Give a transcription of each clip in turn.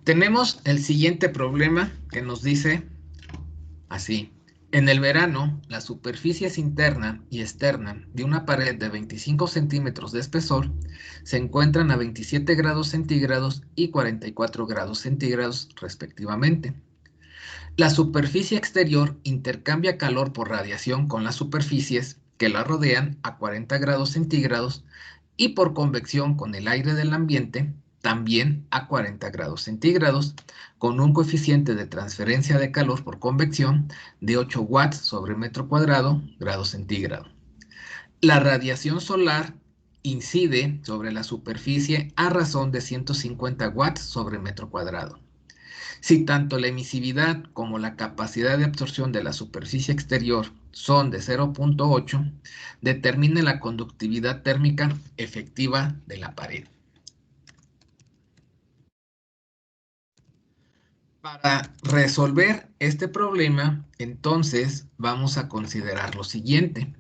Tenemos el siguiente problema que nos dice así. En el verano, las superficies interna y externa de una pared de 25 centímetros de espesor se encuentran a 27 grados centígrados y 44 grados centígrados respectivamente. La superficie exterior intercambia calor por radiación con las superficies que la rodean a 40 grados centígrados y por convección con el aire del ambiente también a 40 grados centígrados, con un coeficiente de transferencia de calor por convección de 8 watts sobre metro cuadrado grado centígrado. La radiación solar incide sobre la superficie a razón de 150 watts sobre metro cuadrado. Si tanto la emisividad como la capacidad de absorción de la superficie exterior son de 0.8, determine la conductividad térmica efectiva de la pared. Para resolver este problema, entonces vamos a considerar lo siguiente.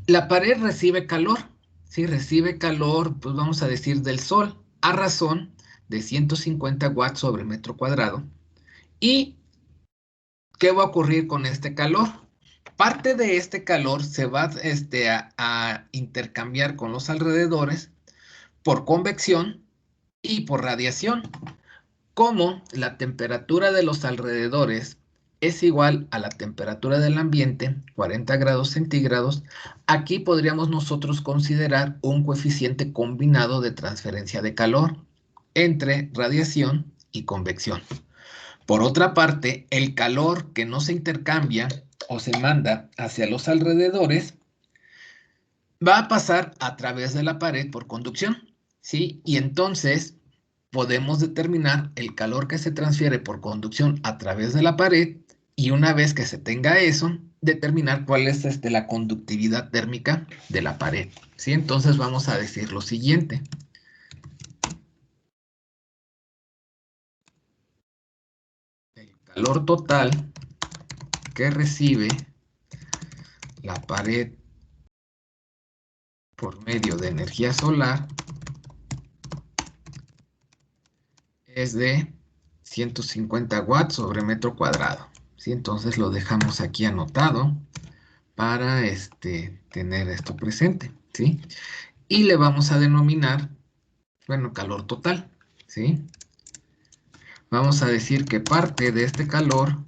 La pared recibe calor. Si recibe calor, pues vamos a decir del sol, a razón de 150 watts sobre metro cuadrado. ¿Y qué va a ocurrir con este calor? Parte de este calor se va a intercambiar con los alrededores por convección y por radiación. Como la temperatura de los alrededores es igual a la temperatura del ambiente, 40 grados centígrados, aquí podríamos nosotros considerar un coeficiente combinado de transferencia de calor entre radiación y convección. Por otra parte, el calor que no se intercambia o se manda hacia los alrededores va a pasar a través de la pared por conducción, ¿sí? Y entonces podemos determinar el calor que se transfiere por conducción a través de la pared y una vez que se tenga eso, determinar cuál es la conductividad térmica de la pared, ¿sí? Entonces vamos a decir lo siguiente. El calor total que recibe la pared por medio de energía solar es de 150 watts sobre metro cuadrado, ¿sí? Entonces lo dejamos aquí anotado para tener esto presente, ¿sí? Y le vamos a denominar, bueno, calor total, ¿sí? Vamos a decir que parte de este calor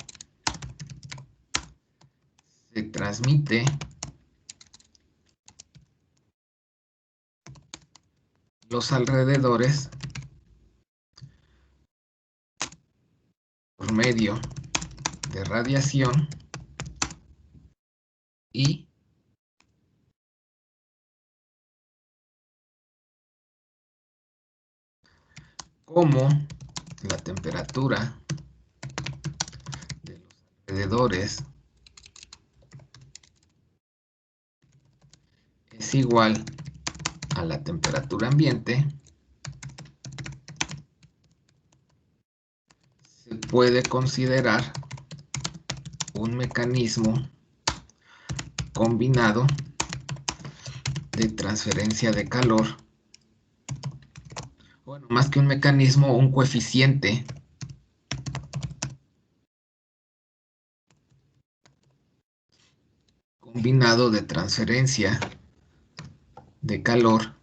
se transmite los alrededores por medio de radiación y como la temperatura de los alrededores es igual a la temperatura ambiente, se puede considerar un mecanismo combinado de transferencia de calor. Bueno, más que un mecanismo, un coeficiente combinado de transferencia de calor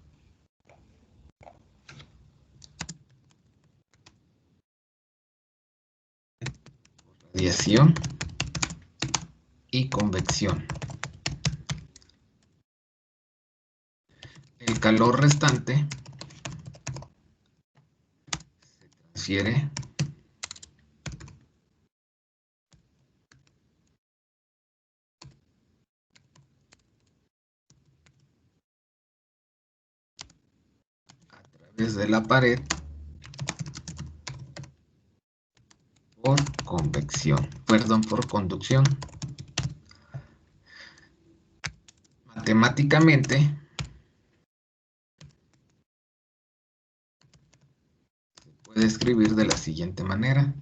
radiación y convección. El calor restante se transfiere a través de la pared por convección, perdón, por conducción. Matemáticamente se puede escribir de la siguiente manera.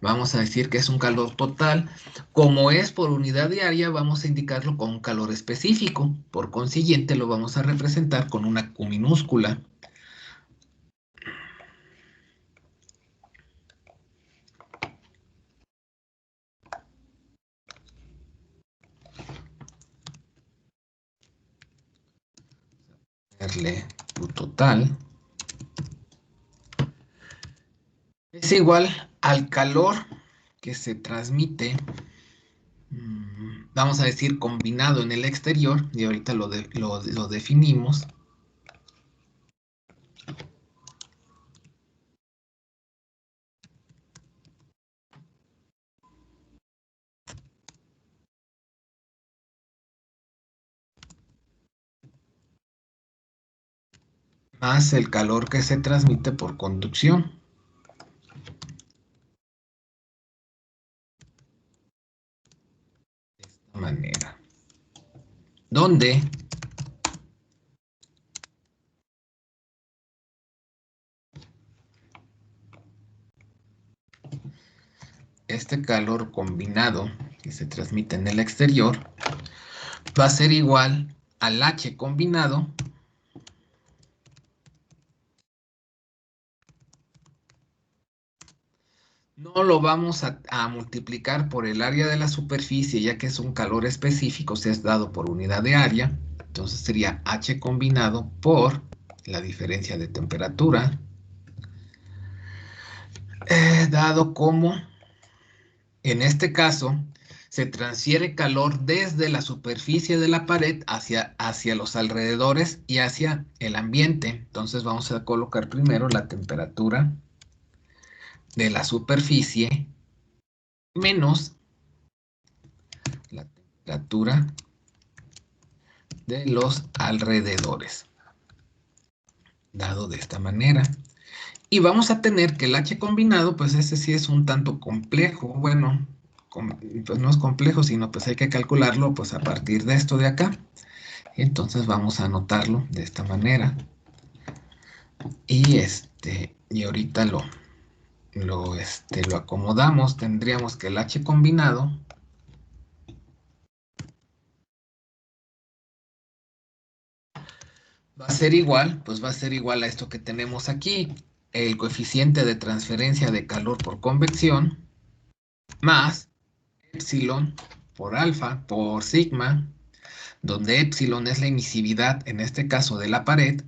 Vamos a decir que es un calor total. Como es por unidad diaria, vamos a indicarlo con un calor específico. Por consiguiente, lo vamos a representar con una Q minúscula. Ponerle Q total. Es igual al calor que se transmite, vamos a decir, combinado en el exterior, y ahorita lo definimos, más el calor que se transmite por conducción. De esta manera. Donde este calor combinado que se transmite en el exterior va a ser igual al H combinado no lo vamos a multiplicar por el área de la superficie, ya que es un calor específico, si es dado por unidad de área. Entonces sería H combinado por la diferencia de temperatura, dado como, en este caso, se transfiere calor desde la superficie de la pared hacia los alrededores y hacia el ambiente. Entonces vamos a colocar primero la temperatura de la superficie menos la temperatura de los alrededores, dado de esta manera. Y vamos a tener que el H combinado, pues ese sí es un tanto complejo. Bueno, pues no es complejo, sino pues hay que calcularlo pues a partir de esto de acá. Entonces vamos a anotarlo de esta manera. Y ahorita lo acomodamos. Tendríamos que el H combinado va a ser igual, pues va a ser igual a esto que tenemos aquí. El coeficiente de transferencia de calor por convección más epsilon por alfa por sigma, donde epsilon es la emisividad, en este caso de la pared,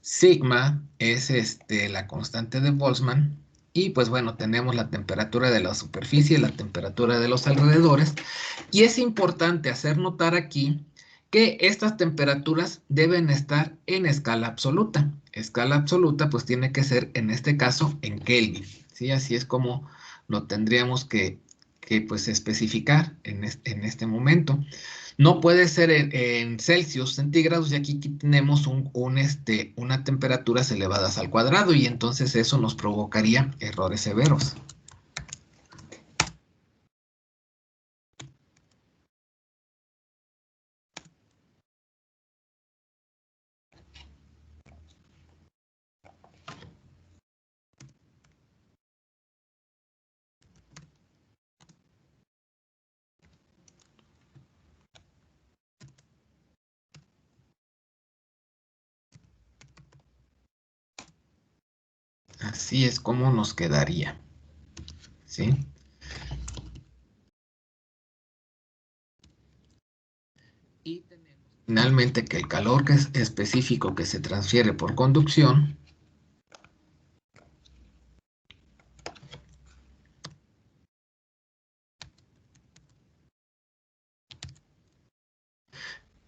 sigma es la constante de Boltzmann, y pues bueno, tenemos la temperatura de la superficie, la temperatura de los alrededores, y es importante hacer notar aquí que estas temperaturas deben estar en escala absoluta. Escala absoluta pues tiene que ser en este caso en Kelvin, ¿sí? Así es como lo tendríamos que pues especificar en este momento. No puede ser en Celsius, centígrados, y aquí tenemos una temperaturas elevadas al cuadrado, y entonces eso nos provocaría errores severos. Así es como nos quedaría, ¿sí? Y tenemos finalmente que el calor que es específico que se transfiere por conducción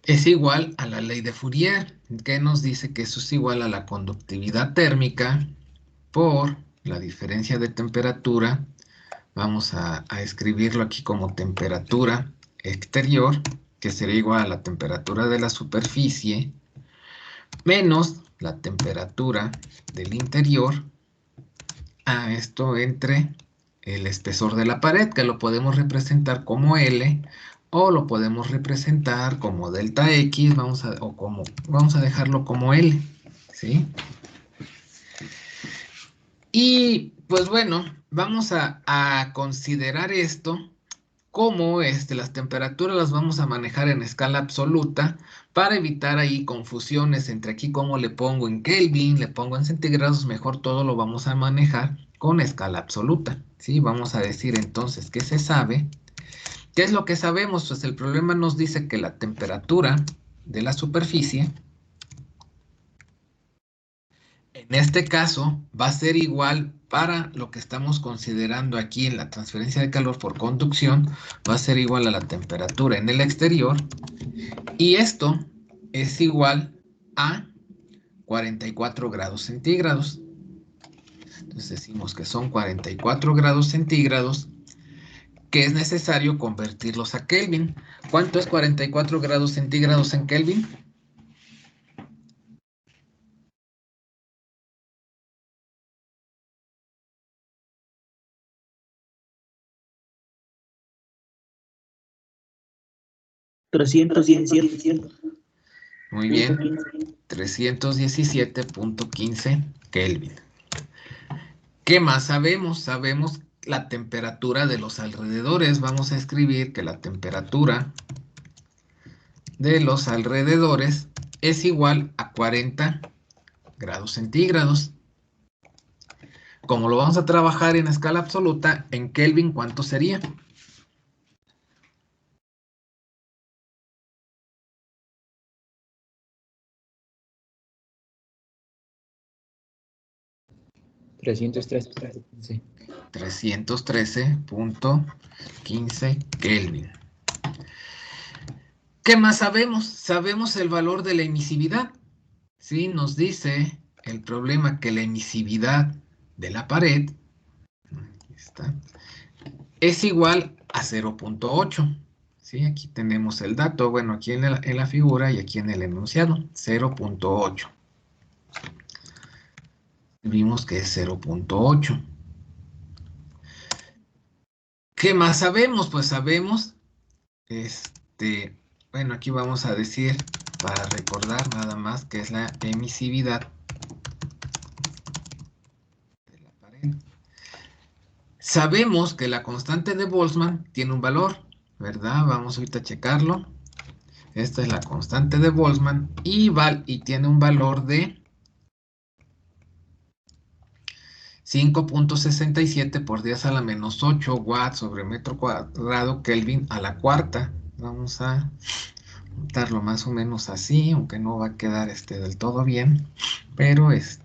es igual a la ley de Fourier, que nos dice que eso es igual a la conductividad térmica por la diferencia de temperatura. Vamos a escribirlo aquí como temperatura exterior, que sería igual a la temperatura de la superficie, menos la temperatura del interior, a esto entre el espesor de la pared, que lo podemos representar como L, o lo podemos representar como delta X, vamos a dejarlo como L, ¿sí? Y pues bueno, vamos a considerar esto como las temperaturas las vamos a manejar en escala absoluta para evitar ahí confusiones entre aquí cómo le pongo en Kelvin, le pongo en centígrados, mejor todo lo vamos a manejar con escala absoluta, ¿sí? Vamos a decir entonces que se sabe. ¿Qué es lo que sabemos? Pues el problema nos dice que la temperatura de la superficie, en este caso, va a ser igual para lo que estamos considerando aquí en la transferencia de calor por conducción, va a ser igual a la temperatura en el exterior, y esto es igual a 44 grados centígrados. Entonces decimos que son 44 grados centígrados, que es necesario convertirlos a Kelvin. ¿Cuánto es 44 grados centígrados en Kelvin? 317. Muy bien, 317.15 Kelvin. ¿Qué más sabemos? Sabemos la temperatura de los alrededores. Vamos a escribir que la temperatura de los alrededores es igual a 40 grados centígrados. Como lo vamos a trabajar en escala absoluta, en Kelvin, ¿cuánto sería? Sí. 313.15 Kelvin. ¿Qué más sabemos? Sabemos el valor de la emisividad. Sí, nos dice el problema que la emisividad de la pared, aquí está, es igual a 0.8. ¿Sí? Aquí tenemos el dato, bueno, aquí en la figura y aquí en el enunciado, 0.8. Vimos que es 0.8. ¿Qué más sabemos? Pues sabemos, bueno, aquí vamos a decir, para recordar nada más, que es la emisividad de la pared. Sabemos que la constante de Boltzmann tiene un valor, ¿verdad? Vamos ahorita a checarlo. Esta es la constante de Boltzmann y tiene un valor de 5.67 por 10 a la menos 8 watts sobre metro cuadrado Kelvin a la cuarta. Vamos a montarlo más o menos así, aunque no va a quedar del todo bien, pero pues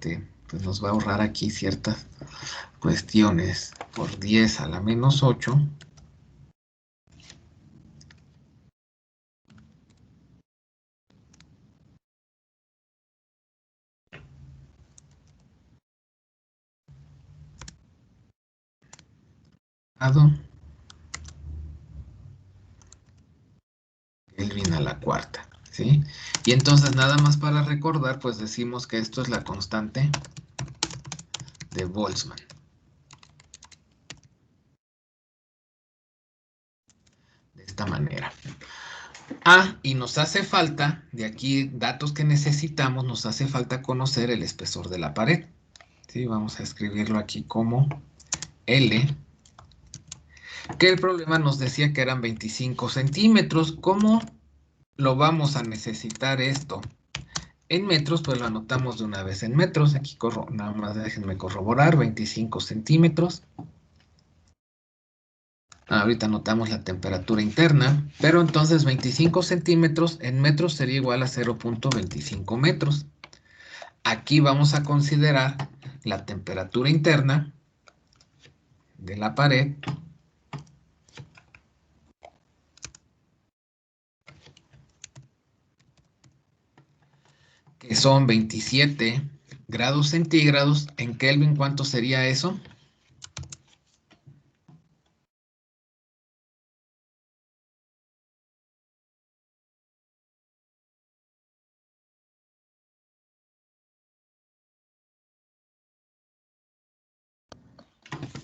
nos va a ahorrar aquí ciertas cuestiones. Por 10 a la menos 8 Kelvin a la cuarta, ¿sí? Y entonces nada más para recordar, pues decimos que esto es la constante de Boltzmann. De esta manera. Y nos hace falta, de aquí datos que necesitamos, nos hace falta conocer el espesor de la pared. ¿Sí? Vamos a escribirlo aquí como L, que el problema nos decía que eran 25 centímetros. ¿Cómo lo vamos a necesitar esto? En metros, pues lo anotamos de una vez en metros. Aquí nada más déjenme corroborar, 25 centímetros. Ahorita anotamos la temperatura interna, pero entonces 25 centímetros en metros sería igual a 0.25 metros. Aquí vamos a considerar la temperatura interna de la pared, que son 27 grados centígrados. En Kelvin, ¿cuánto sería eso?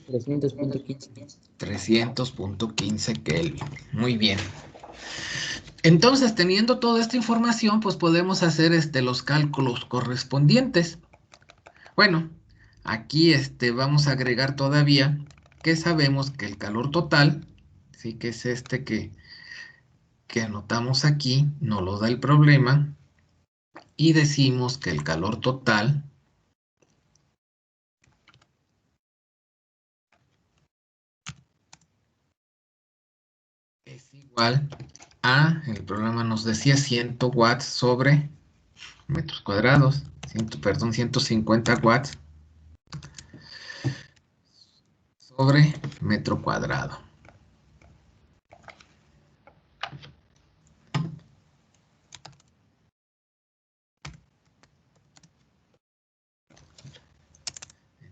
$300.15. 300.15 Kelvin. Muy bien. Entonces, teniendo toda esta información, pues podemos hacer los cálculos correspondientes. Bueno, Aquí vamos a agregar todavía que sabemos que el calor total, ¿sí? Que es que anotamos aquí, no lo da el problema, y decimos que el calor total es igual a, el problema nos decía 100 watts sobre metros cuadrados, perdón, 150 watts sobre metro cuadrado.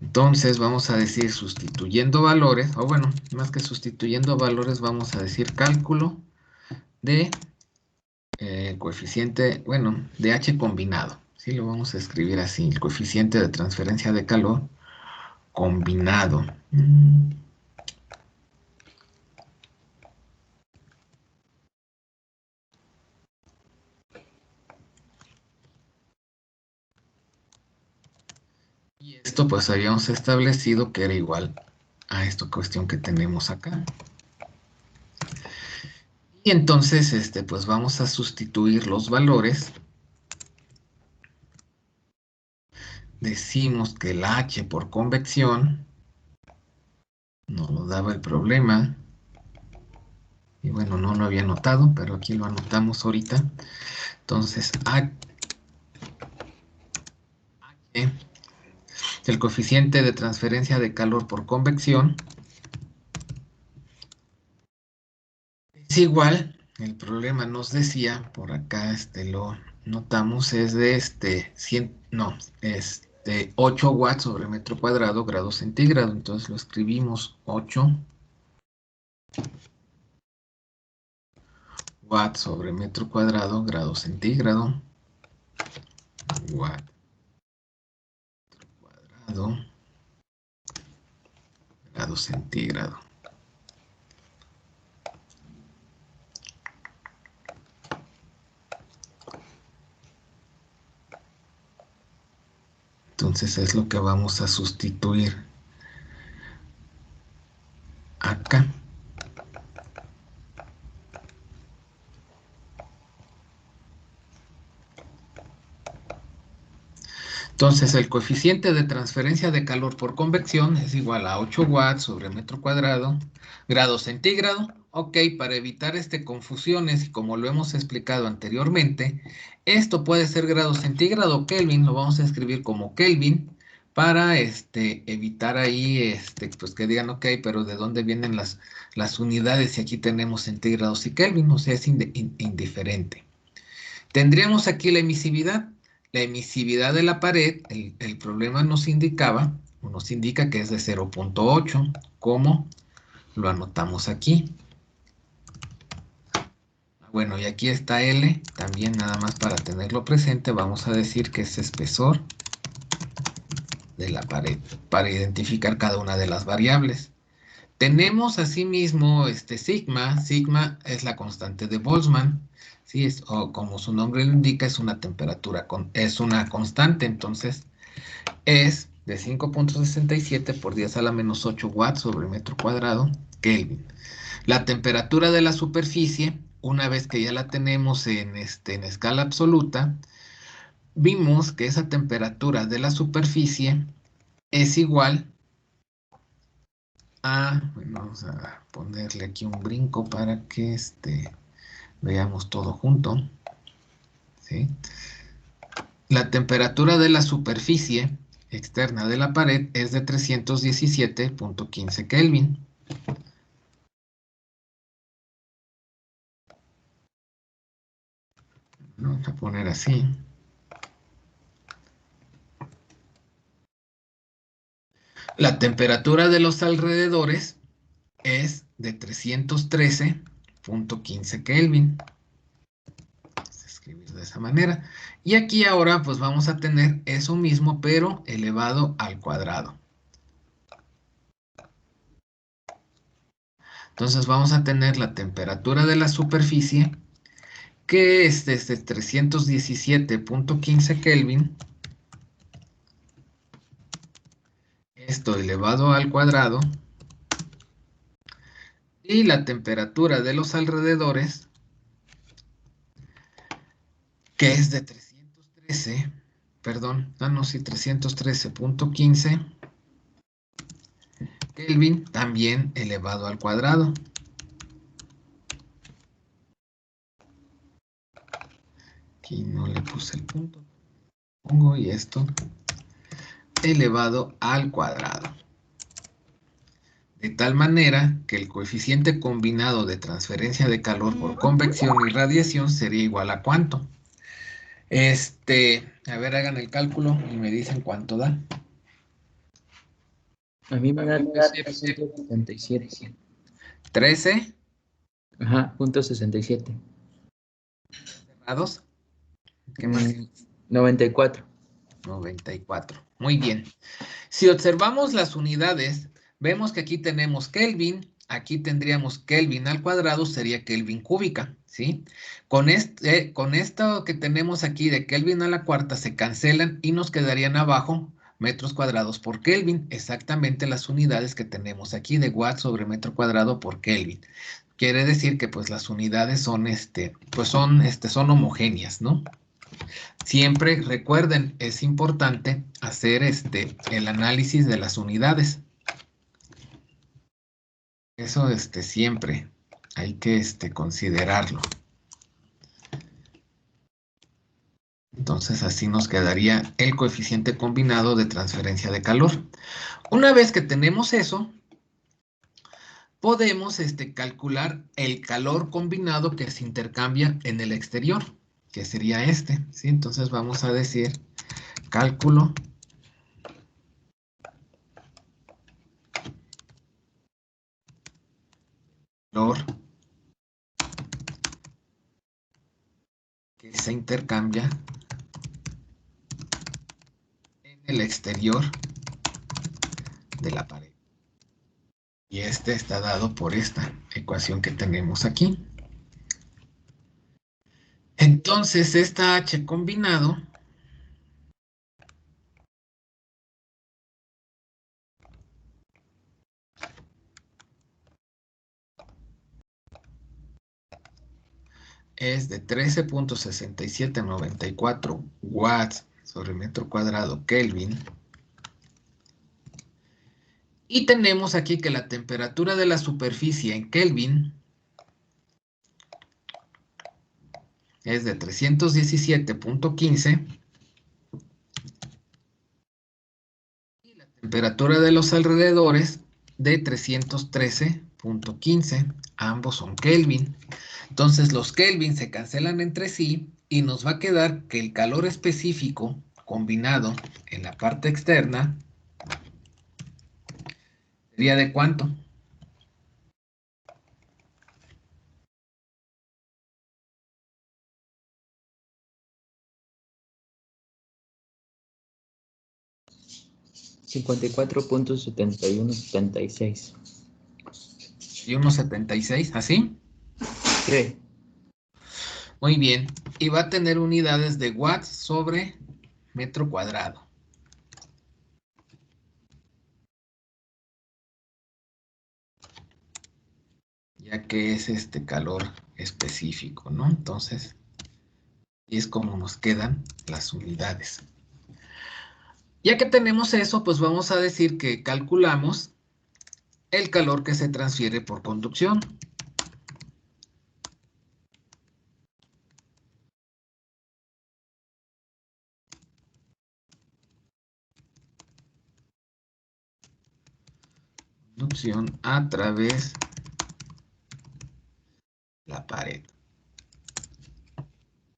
Entonces vamos a decir sustituyendo valores, o bueno, más que sustituyendo valores, vamos a decir cálculo de coeficiente, bueno, de H combinado. Sí, lo vamos a escribir así, el coeficiente de transferencia de calor combinado. Y esto pues habíamos establecido que era igual a esta cuestión que tenemos acá. Y entonces, pues vamos a sustituir los valores. Decimos que el H por convección nos lo daba el problema. Y bueno, no lo había anotado, pero aquí lo anotamos ahorita. Entonces, H, el coeficiente de transferencia de calor por convección, es igual. El problema nos decía, por acá lo notamos, es de 100, no, 8 watts sobre metro cuadrado, grado centígrado. Entonces lo escribimos 8 watts sobre metro cuadrado, grado centígrado. Watt cuadrado, grado centígrado. Entonces es lo que vamos a sustituir acá. Entonces el coeficiente de transferencia de calor por convección es igual a 8 watts sobre metro cuadrado, grado centígrado. Ok, para evitar confusiones y como lo hemos explicado anteriormente, esto puede ser grado centígrado o Kelvin, lo vamos a escribir como Kelvin para evitar ahí pues que digan, ok, pero ¿de dónde vienen las unidades si aquí tenemos centígrados y Kelvin? O sea, es indiferente. Tendríamos aquí la emisividad. La emisividad de la pared, el problema nos indicaba, o nos indica que es de 0.8. ¿Cómo? Lo anotamos aquí. Bueno, y aquí está L, también nada más para tenerlo presente, vamos a decir que es espesor de la pared, para identificar cada una de las variables. Tenemos asimismo sigma. Sigma es la constante de Boltzmann. ¿Sí? O como su nombre lo indica, es una temperatura, es una constante. Entonces, es de 5.67 por 10 a la menos 8 watts sobre metro cuadrado Kelvin. La temperatura de la superficie, una vez que ya la tenemos en escala absoluta, vimos que esa temperatura de la superficie es igual bueno, vamos a ponerle aquí un brinco para que veamos todo junto, ¿sí? La temperatura de la superficie externa de la pared es de 317.15 Kelvin. Vamos a poner así. La temperatura de los alrededores es de 313.15 Kelvin. Vamos a escribir de esa manera. Y aquí ahora pues vamos a tener eso mismo, pero elevado al cuadrado. Entonces vamos a tener la temperatura de la superficie, que es de 317.15 Kelvin, esto elevado al cuadrado, y la temperatura de los alrededores, que es de 313, perdón, no, sí, 313.15 Kelvin, también elevado al cuadrado. Aquí no le puse el punto. Pongo y esto elevado al cuadrado. De tal manera que el coeficiente combinado de transferencia de calor por convección y radiación sería igual a ¿cuánto? A ver, hagan el cálculo y me dicen cuánto da. A mí me da 13.67. 13 Ajá, punto 67. grados. ¿Qué más? 94. 94. Muy bien. Si observamos las unidades, vemos que aquí tenemos Kelvin, aquí tendríamos Kelvin al cuadrado, sería Kelvin cúbica, ¿sí? Con esto que tenemos aquí de Kelvin a la cuarta se cancelan y nos quedarían abajo metros cuadrados por Kelvin, exactamente las unidades que tenemos aquí de watts sobre metro cuadrado por Kelvin. Quiere decir que pues las unidades son, son homogéneas, ¿no? Siempre recuerden, es importante hacer el análisis de las unidades. Eso siempre hay que considerarlo. Entonces así nos quedaría el coeficiente combinado de transferencia de calor. Una vez que tenemos eso, podemos calcular el calor combinado que se intercambia en el exterior, que sería ¿sí? Entonces vamos a decir cálculo calor que se intercambia en el exterior de la pared. Y está dado por esta ecuación que tenemos aquí. Entonces, esta H combinado es de 13.6794 watts sobre metro cuadrado Kelvin. Y tenemos aquí que la temperatura de la superficie en Kelvin es de 317.15 y la temperatura de los alrededores de 313.15. Ambos son Kelvin. Entonces los Kelvin se cancelan entre sí y nos va a quedar que el calor específico combinado en la parte externa sería ¿de cuánto? $54.7176. Y 1,76, ¿así? Sí. Muy bien. Y va a tener unidades de watts sobre metro cuadrado. Ya que es este calor específico, ¿no? Entonces, y es como nos quedan las unidades. Ya que tenemos eso, pues vamos a decir que calculamos el calor que se transfiere por conducción. Conducción a través de la pared.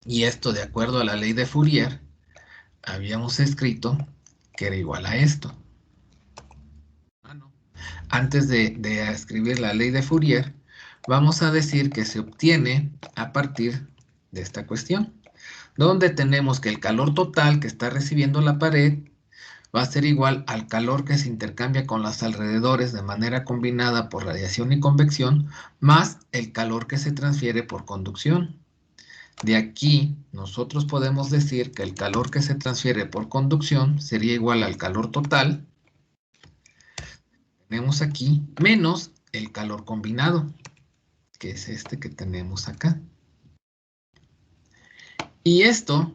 Y esto, de acuerdo a la ley de Fourier, habíamos escrito que era igual a esto. Antes de escribir la ley de Fourier, vamos a decir que se obtiene a partir de esta cuestión, donde tenemos que el calor total que está recibiendo la pared va a ser igual al calor que se intercambia con los alrededores de manera combinada por radiación y convección, más el calor que se transfiere por conducción. De aquí, nosotros podemos decir que el calor que se transfiere por conducción sería igual al calor total tenemos aquí, menos el calor combinado, que es este que tenemos acá. Y esto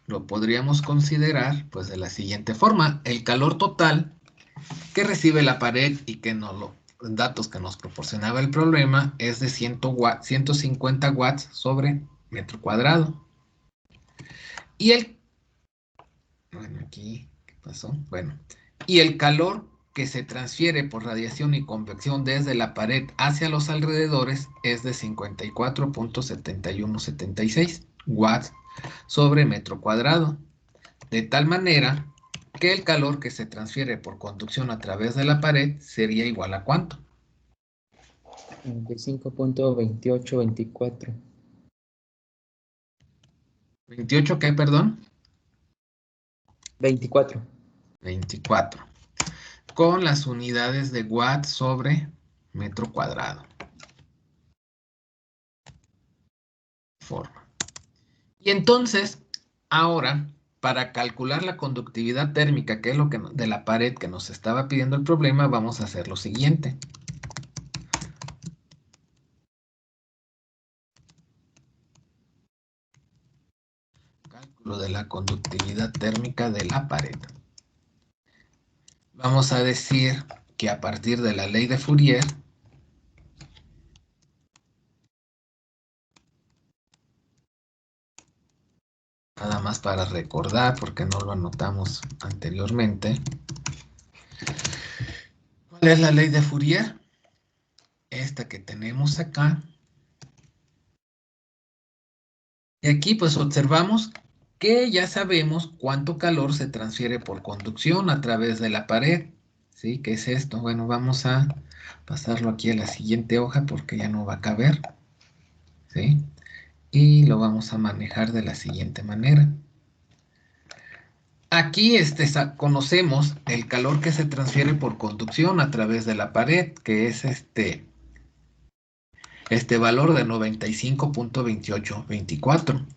lo podríamos considerar pues de la siguiente forma. El calor total que recibe la pared y que los datos que nos proporcionaba el problema es de 150 watts sobre metro cuadrado. Y bueno, aquí, ¿qué pasó? Bueno, y el calor que se transfiere por radiación y convección desde la pared hacia los alrededores es de 54.7176 watts sobre metro cuadrado. De tal manera que el calor que se transfiere por conducción a través de la pared sería igual a ¿cuánto? 95.2824. ¿28 qué, perdón? 24. 24. Con las unidades de watts sobre metro cuadrado. Forma. Y entonces, ahora, para calcular la conductividad térmica, que es lo que de la pared que nos estaba pidiendo el problema, vamos a hacer lo siguiente. Cálculo de la conductividad térmica de la pared. Vamos a decir que a partir de la ley de Fourier, nada más para recordar, porque no lo anotamos anteriormente. ¿Cuál es la ley de Fourier? Esta que tenemos acá. Y aquí pues observamos que ya sabemos cuánto calor se transfiere por conducción a través de la pared. ¿Sí? ¿Qué es esto? Bueno, vamos a pasarlo aquí a la siguiente hoja porque ya no va a caber. ¿Sí? Y lo vamos a manejar de la siguiente manera. Aquí conocemos el calor que se transfiere por conducción a través de la pared, que es este valor de 95.2824.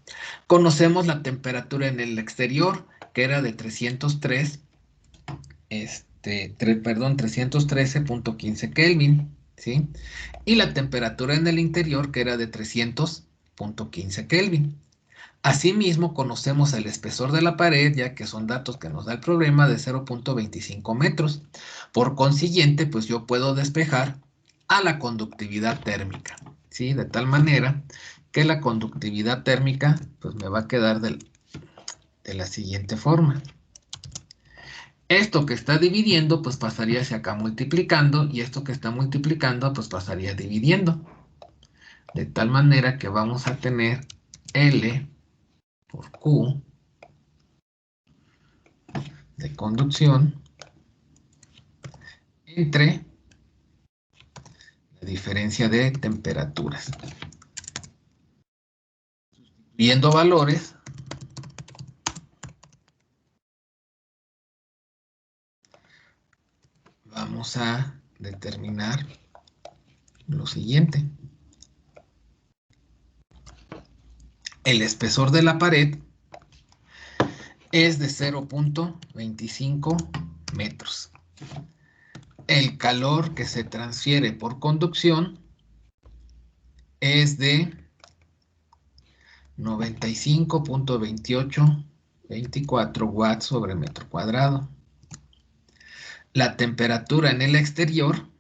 Conocemos la temperatura en el exterior, que era de 313.15 Kelvin, ¿sí? Y la temperatura en el interior, que era de 300.15 Kelvin. Asimismo, conocemos el espesor de la pared, ya que son datos que nos da el problema, de 0.25 metros. Por consiguiente, pues yo puedo despejar a la conductividad térmica, ¿sí? De tal manera que la conductividad térmica, pues me va a quedar de la siguiente forma. Esto que está dividiendo, pues pasaría hacia acá multiplicando, y esto que está multiplicando, pues pasaría dividiendo. De tal manera que vamos a tener L por Q de conducción entre la diferencia de temperaturas. Viendo valores, vamos a determinar lo siguiente. El espesor de la pared es de 0.25 metros. El calor que se transfiere por conducción es de 95.2824 watts sobre metro cuadrado. La temperatura en el exterior,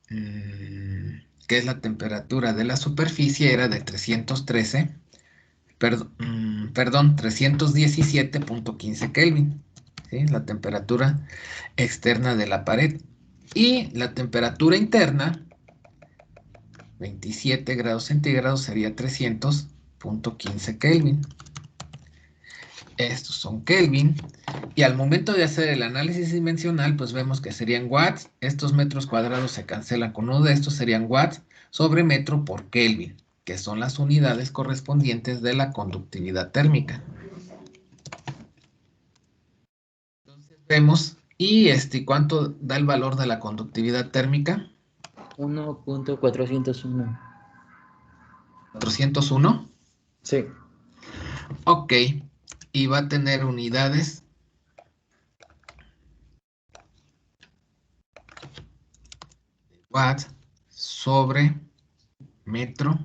que es la temperatura de la superficie, era de 317.15 Kelvin, ¿sí? La temperatura externa de la pared. Y la temperatura interna, 27 grados centígrados, sería 300.15 Kelvin. Estos son Kelvin. Y al momento de hacer el análisis dimensional, pues vemos que serían watts. Estos metros cuadrados se cancelan con uno de estos, serían watts sobre metro por Kelvin, que son las unidades correspondientes de la conductividad térmica. Entonces vemos, ¿y cuánto da el valor de la conductividad térmica? 1.401. 401. Sí. Ok, y va a tener unidades Watt sobre metro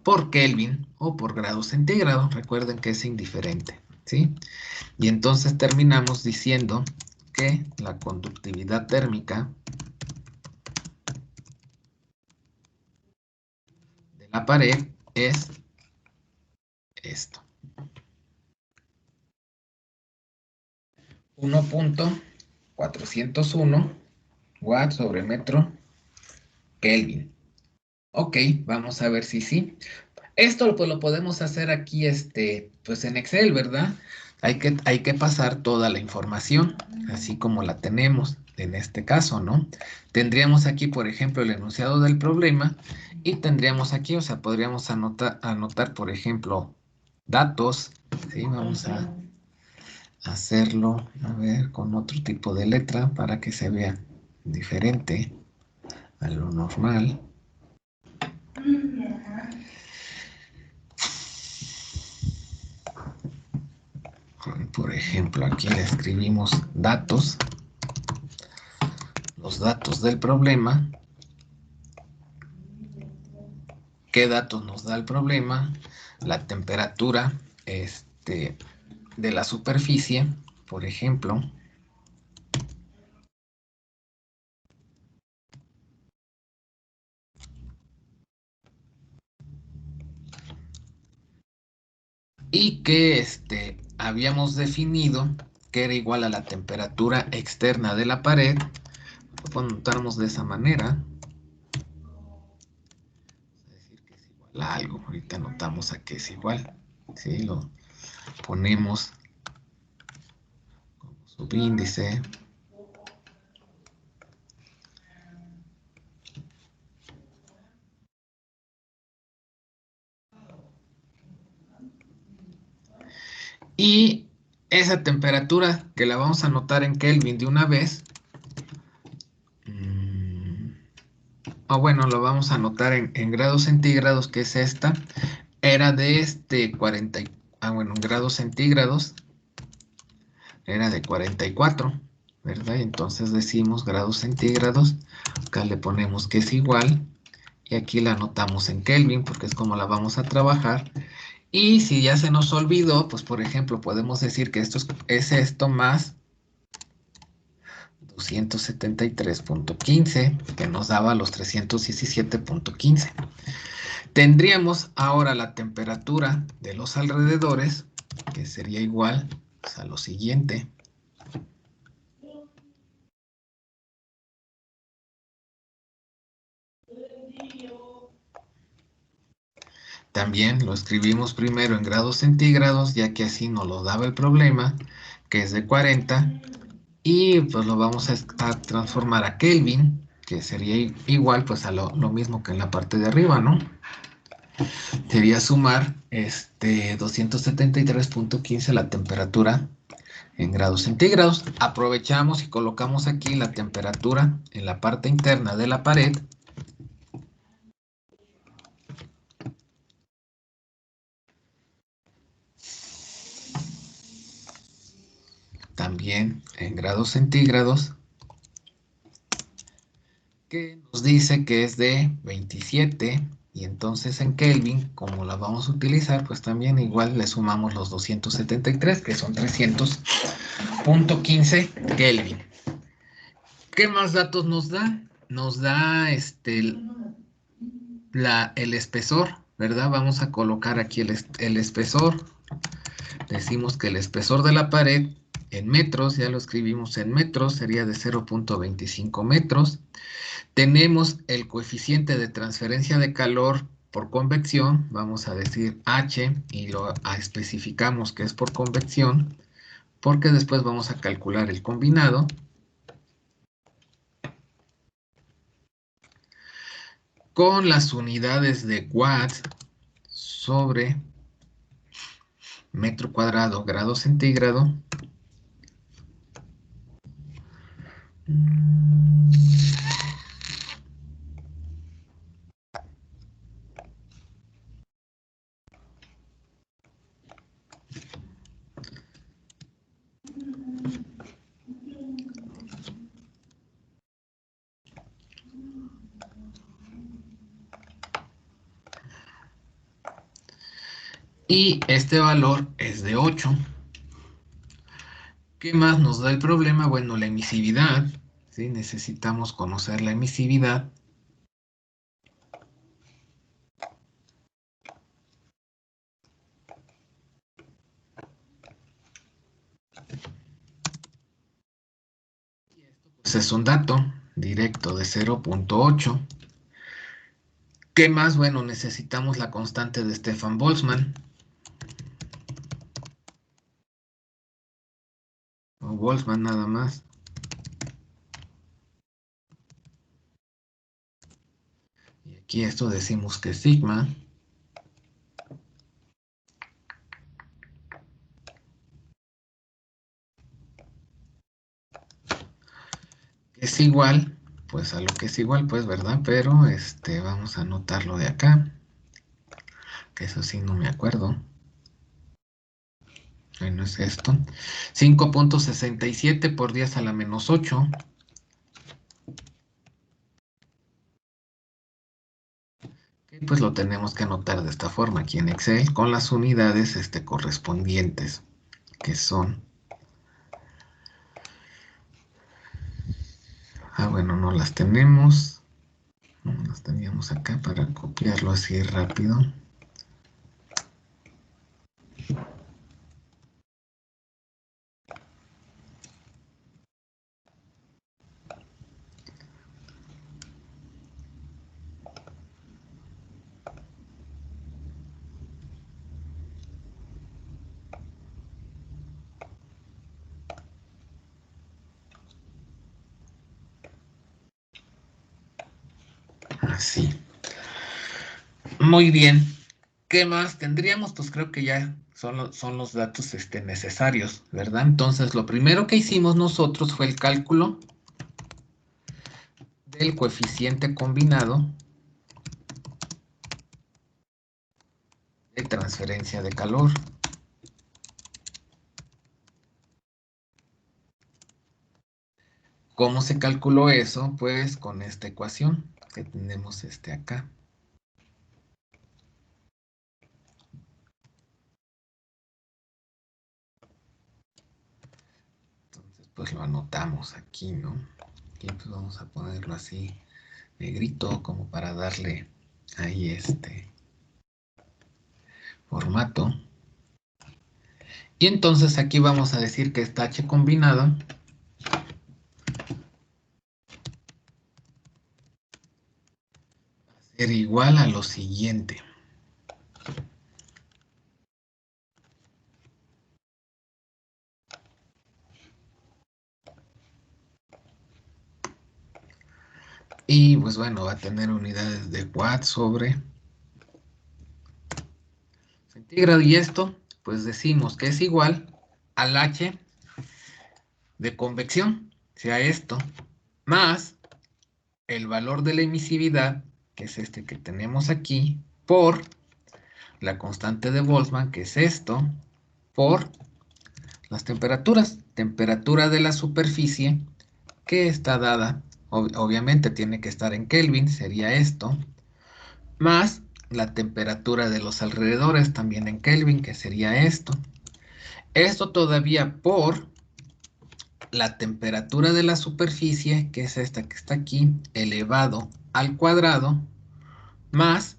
por Kelvin o por grado centígrado. Recuerden que es indiferente, ¿sí? Y entonces terminamos diciendo que la conductividad térmica de la pared es esto. 1.401 watts sobre metro Kelvin. Ok, vamos a ver si sí. Esto pues lo podemos hacer aquí pues en Excel, ¿verdad? Hay que pasar toda la información, así como la tenemos en este caso, ¿no? Tendríamos aquí, por ejemplo, el enunciado del problema y tendríamos aquí, o sea, podríamos anotar, por ejemplo, datos, ¿sí? Vamos a hacerlo, a ver, con otro tipo de letra para que se vea diferente a lo normal. Por ejemplo, aquí le escribimos datos, los datos del problema. ¿Qué datos nos da el problema? La temperatura de la superficie, por ejemplo. Y que habíamos definido que era igual a la temperatura externa de la pared. Lo anotamos de esa manera. Decir que es igual a algo. Ahorita anotamos a que es igual. ¿Sí? Lo ponemos como subíndice. Y esa temperatura que la vamos a anotar en Kelvin de una vez. O bueno, lo vamos a anotar en grados centígrados, que es esta. Era de 40. Bueno, en grados centígrados era de 44, ¿verdad? Entonces decimos grados centígrados. Acá le ponemos que es igual. Y aquí la anotamos en Kelvin porque es como la vamos a trabajar. Y si ya se nos olvidó, pues por ejemplo, podemos decir que esto es esto más 273.15, que nos daba los 317.15. Tendríamos ahora la temperatura de los alrededores, que sería igual a lo siguiente. También lo escribimos primero en grados centígrados, ya que así nos lo daba el problema, que es de 40. Y pues lo vamos a transformar a Kelvin, que sería igual pues a lo mismo que en la parte de arriba, ¿no? Sería sumar 273.15 la temperatura en grados centígrados. Aprovechamos y colocamos aquí la temperatura en la parte interna de la pared. También en grados centígrados, que nos dice que es de 27. Y entonces en Kelvin, como la vamos a utilizar, pues también igual le sumamos los 273, que son 300.15 Kelvin. ¿Qué más datos nos da? Nos da el espesor, ¿verdad? Vamos a colocar aquí el espesor. Decimos que el espesor de la pared en metros, ya lo escribimos en metros, sería de 0.25 metros. Tenemos el coeficiente de transferencia de calor por convección, vamos a decir H, y lo especificamos que es por convección, porque después vamos a calcular el combinado. Con las unidades de watts sobre metro cuadrado grado centígrado. Y este valor es de 8. ¿Qué más nos da el problema? Bueno, la emisividad, ¿sí? Necesitamos conocer la emisividad. Pues es un dato directo de 0.8. ¿Qué más? Bueno, necesitamos la constante de Stefan Boltzmann. O Boltzmann nada más. Y aquí esto decimos que es sigma. Es igual, pues a lo que es igual, pues, ¿verdad? Pero vamos a anotarlo de acá, que eso sí no me acuerdo. Bueno, es esto. 5.67 por 10 a la menos 8. Pues lo tenemos que anotar de esta forma aquí en Excel con las unidades correspondientes, que son... bueno, no las tenemos. No las teníamos acá para copiarlo así rápido. Así. Muy bien. ¿Qué más tendríamos? Pues creo que ya son los datos necesarios, ¿verdad? Entonces, lo primero que hicimos nosotros fue el cálculo del coeficiente combinado de transferencia de calor. ¿Cómo se calculó eso? Pues con esta ecuación que tenemos acá. Entonces, pues lo anotamos aquí, ¿no? Y pues vamos a ponerlo así negrito como para darle ahí formato. Y entonces aquí vamos a decir que esta H combinada ser igual a lo siguiente. Y pues bueno, va a tener unidades de watts sobre centígrado. Y esto, pues decimos que es igual al H de convección, sea esto, más el valor de la emisividad, que es este que tenemos aquí, por la constante de Boltzmann, que es esto, por las temperaturas. Temperatura de la superficie, que está dada, obviamente tiene que estar en Kelvin, sería esto, más la temperatura de los alrededores, también en Kelvin, que sería esto. Esto todavía por la temperatura de la superficie, que es esta que está aquí, elevado al cuadrado, más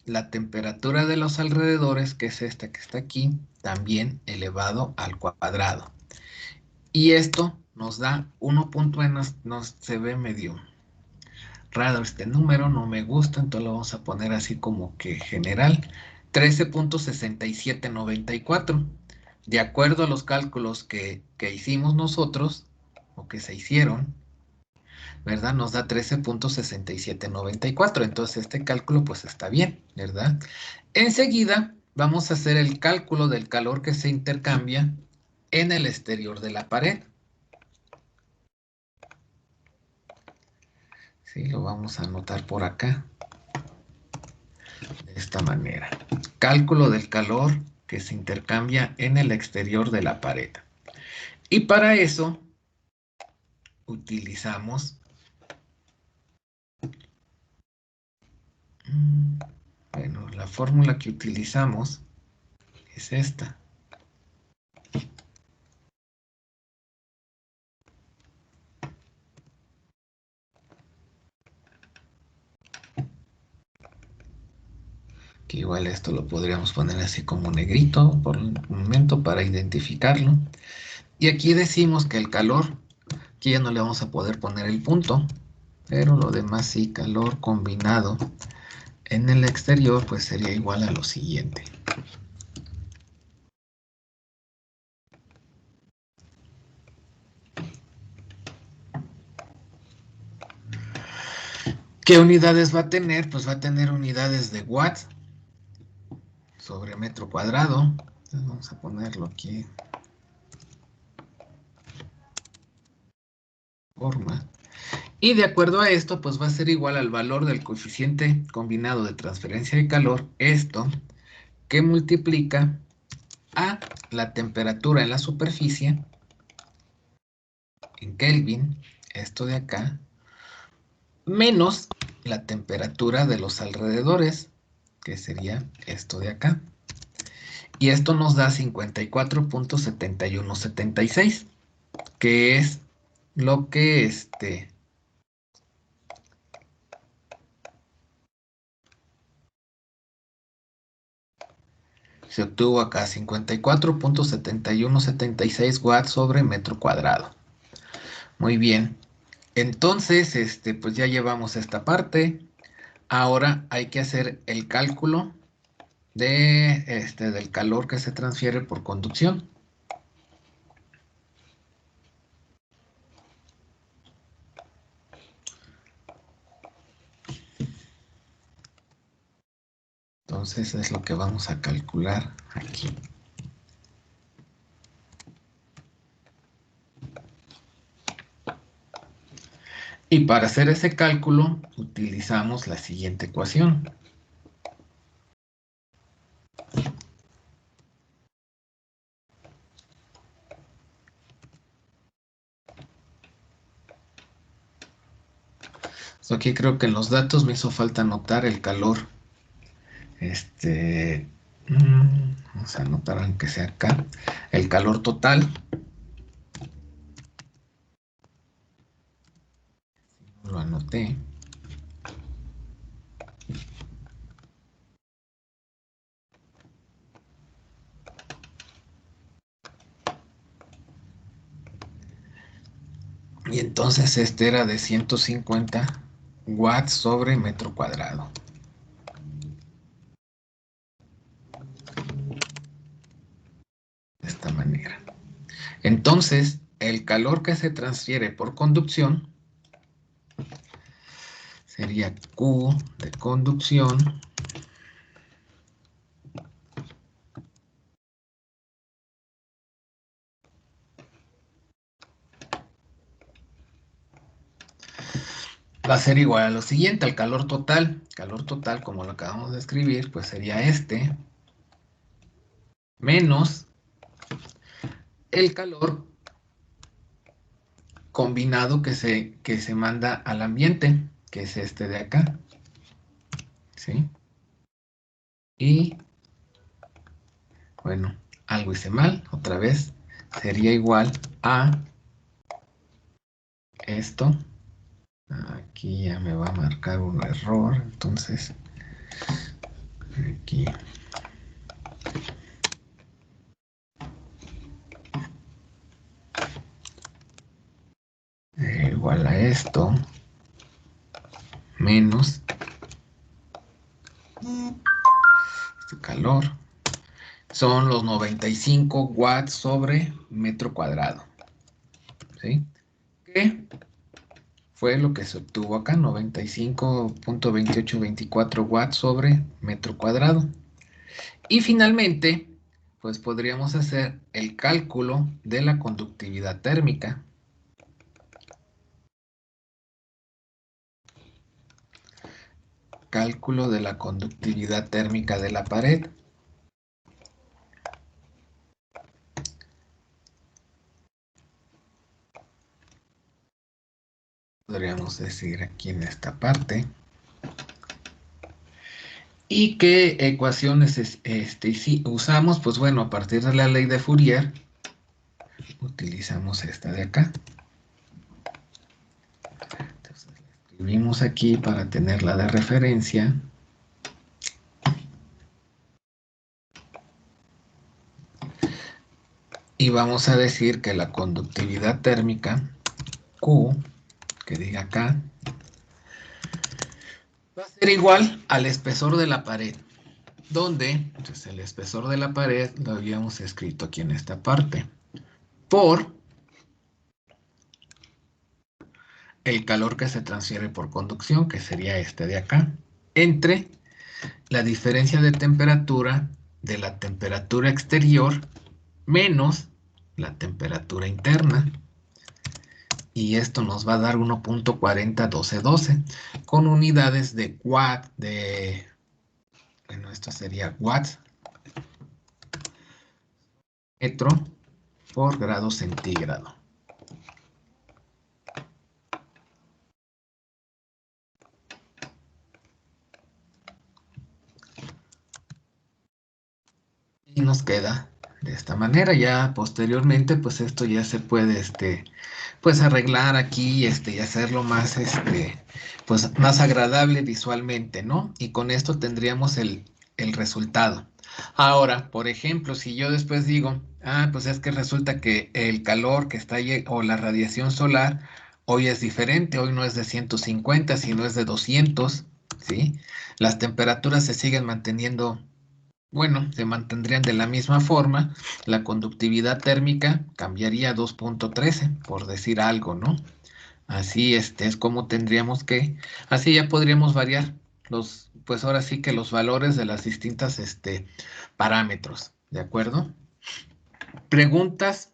la temperatura de los alrededores, que es esta que está aquí, también elevado al cuadrado. Y esto nos da 1. Nos se ve medio raro este número, no me gusta, entonces lo vamos a poner así como que general. 13.6794. De acuerdo a los cálculos que hicimos nosotros, o que se hicieron, ¿verdad? Nos da 13.6794. Entonces este cálculo pues está bien, ¿verdad? Enseguida vamos a hacer el cálculo del calor que se intercambia en el exterior de la pared. Sí, lo vamos a anotar por acá. De esta manera. Cálculo del calor que se intercambia en el exterior de la pared. Y para eso utilizamos bueno, la fórmula que utilizamos es esta. Que igual esto lo podríamos poner así como negrito por un momento para identificarlo. Y aquí decimos que el calor, aquí ya no le vamos a poder poner el punto, pero lo demás sí, calor combinado en el exterior, pues sería igual a lo siguiente. ¿Qué unidades va a tener? Pues va a tener unidades de watts sobre metro cuadrado. Entonces vamos a ponerlo aquí. Forma. Y de acuerdo a esto, pues va a ser igual al valor del coeficiente combinado de transferencia de calor, esto, que multiplica a la temperatura en la superficie, en Kelvin, esto de acá, menos la temperatura de los alrededores, que sería esto de acá. Y esto nos da 54.7176, que es lo que se obtuvo acá, 54.7176 watts sobre metro cuadrado. Muy bien. Entonces, pues ya llevamos esta parte. Ahora hay que hacer el cálculo del calor que se transfiere por conducción. Entonces es lo que vamos a calcular aquí. Y para hacer ese cálculo utilizamos la siguiente ecuación. Aquí creo que en los datos me hizo falta anotar el calor. Vamos a anotar aunque sea acá. El calor total. Lo anoté. Y entonces este era de 150 watts sobre metro cuadrado. De esta manera. Entonces, el calor que se transfiere por conducción sería Q de conducción va a ser igual a lo siguiente, al calor total. Calor total, como lo acabamos de escribir, pues sería menos el calor combinado que se manda al ambiente, que es este de acá. ¿Sí? Y, bueno, algo hice mal, otra vez, sería igual a esto. Aquí ya me va a marcar un error, entonces, aquí. Igual a esto, menos este calor. Son los 95 watts sobre metro cuadrado. ¿Sí? ¿Qué fue lo que se obtuvo acá? 95.2824 watts sobre metro cuadrado. Y finalmente, pues podríamos hacer el cálculo de la conductividad térmica. Cálculo de la conductividad térmica de la pared. Podríamos decir aquí en esta parte. ¿Y qué ecuaciones usamos? Pues bueno, a partir de la ley de Fourier, utilizamos esta de acá. Entonces, la escribimos aquí para tenerla de referencia. Y vamos a decir que la conductividad térmica, Q, que diga acá, va a ser igual al espesor de la pared. Donde, entonces el espesor de la pared lo habíamos escrito aquí en esta parte, por el calor que se transfiere por conducción, que sería este de acá, entre la diferencia de temperatura de la temperatura exterior menos la temperatura interna. Y esto nos va a dar 1.401212 con unidades de watt, bueno, esto sería watts metro por grado centígrado. Y nos queda de esta manera. Ya posteriormente, pues esto ya se puede, pues arreglar aquí, y hacerlo más, pues más agradable visualmente, ¿no? Y con esto tendríamos el resultado. Ahora, por ejemplo, si yo después digo, pues es que resulta que el calor que está ahí o la radiación solar hoy es diferente, hoy no es de 150, sino es de 200, ¿sí? Las temperaturas se siguen manteniendo, bueno, se mantendrían de la misma forma, la conductividad térmica cambiaría a 2.13, por decir algo, ¿no? Así es como tendríamos que, así ya podríamos variar pues ahora sí que los valores de las distintas parámetros, ¿de acuerdo? ¿Preguntas